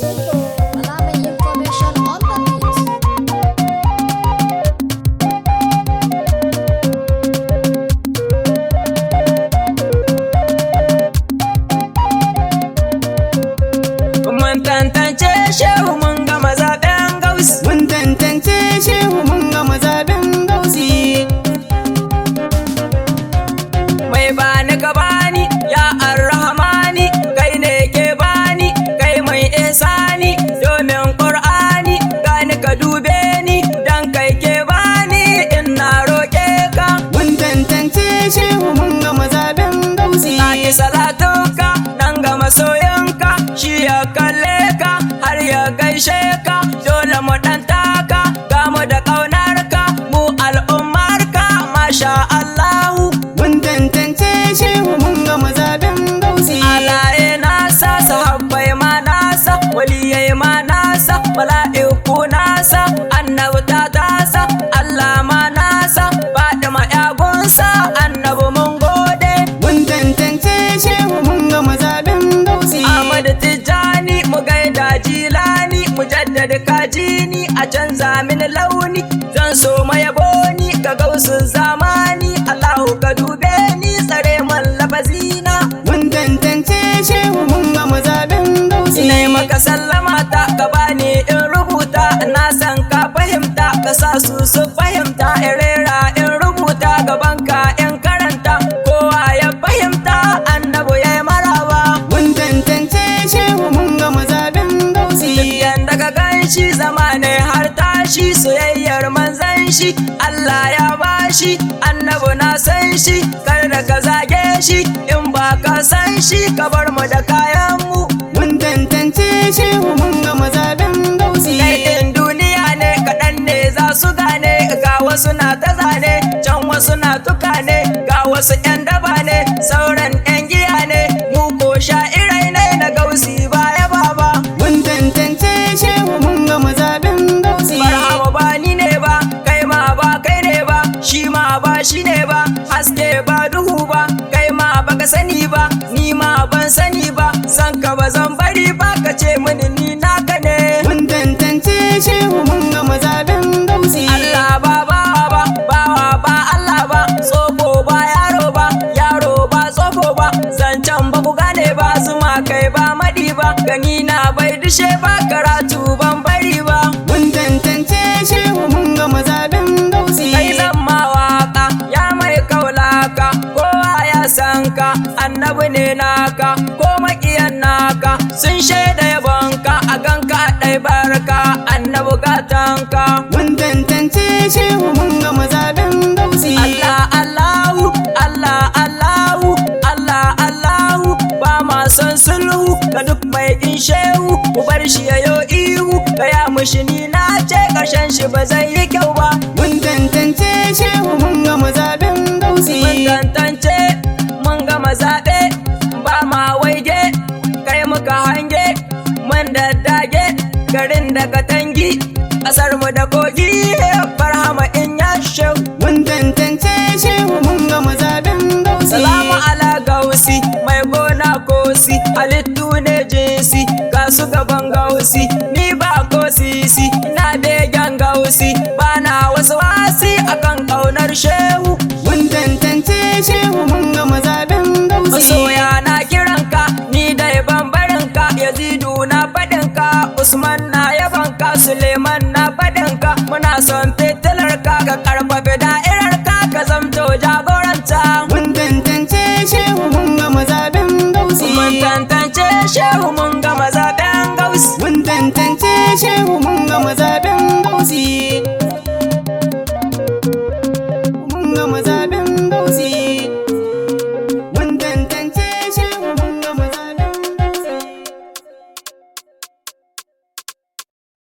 Allow me information on the things. Mun tantance shehu mun gama zaben gausi. Mun tantance shehu mun gama zaben gausi. Mai bani ka bani ya arrahmani, kai ne ke bani, kai mai ihsani, domin qur'ani gani ka dube ni, dan kai ke bani in na roke ka. Mun tantance shehu mun gama zaben gausi. Saki salatuka nan ga masoyanka, shi ya kalle ka har ya gaishe ka, dole mu dan taka ga mu da ƙaunar ka, mu al'ummar ka masha Allahu. Mun tantance shehu mun gama zaben gausi. Alaye nasa, sahabbai ma nasa, waliyai ma nasa, mala'iku nasa, annabta tasa, Allah ma nasa, Fatima yagunsa, annabi mun gode. Mun tantance shehu mun gama zaben gausi. Ahmad Tijjani mu gaida Jilani, mu jaddada kajini a canza min launi, zan so mayabo ni ga gausun zamani, Allahu ka dube ni tsare man lafazina. Mun tantance shehu mun gama zaben gausi. Ina yi maka sallama ta ka bani in rubuta, na san ka fahimta ka sa su fahimta, in rera in rubuta gaban ka in karanta, kowa ya fahimta annabi ya yi maraba. Mun tantance shehu mun gama zaben gausi. Yanda ka ganshi zama ne har tashi, soyayyar manzan shi Allah ya bashi, annabi na san shi kar da ka zage shi, in ba ka san shi ka bar mu da kayan mu. Mun tantance shehu mun gama zaben gausi. Ɗaiɗin duniya ne kaɗan ne za su gane, ga wasu na ta zane, can wasu na tuka ne, ga wasu 'yan daba ne, sauran 'yan giya ne, mu ko sha'irai ne na gausi baya baba. Mun tantance shehu mun gama zaben gausi. Barhama ba ni ne ba, kai ma ba kai ne ba, shi ma ba shi ne ba, haske ba duhu ba, kai ma baka sani ba, ni ma ban sani ba, san ka ba zan bari ba, ka ce mini ni naka ne. Mun tantance shehu mun gama zaben gausi. Allah ba bawa ba Allah ba, tsofo ba yaro ba, yaro ba tsofo ba, zancen ba ku gane ba, zuma kai ba maɗi ba, gani na bai dushe ba, karatu ban bari ba. Mun tantance shehu mun gama zaben gausi. Kai zan ma waka ya mai kaulaka, kowa ya san ka, annabi ne naka, ko makiyan naka sun shaida yabonka, a ganka ɗai barka, annabi gatanka. Mun tantance shehu mun gama zaben gausi. Allah Allahu, Allah Allahu, Allah Allahu, ba ma son sulhu ga duk mai kin shehu, ku bar shi yayo ihu, gaya mushi ni na ce ƙarshen shi ba zai yi kyau ba. Mun tantance shehu mun gama zaben gausi. Mun tantance mun gama zaɓe, ba ma waige kai muka hange, mun daddage garin da katangi, ƙasar mu da kogi, Barhama in ya shehu. Mun tantance shehu mun gama zaben gausi. Salamu ala gausi mai gona kosi, halittu ne jinsi ga su gaban gausi, ni ba ko sisi ina begen gausi, ba na wasu wasi akan ƙaunar shehu. Mun tantance shehu mun gama zaben gausi. Masoya na kiranka ni dai bambarinka, Yazidu na faɗinka, Usman na yabanka, Suleiman na faɗinka, muna son fitilarka ka karfafe da'irarka, ka zamto jagoranta. Mun tantance shehu mun gama zaben gausi. Mun tantance shehu mun gama zaben gausi. Mun tantance shehu mun gama zaben gausi.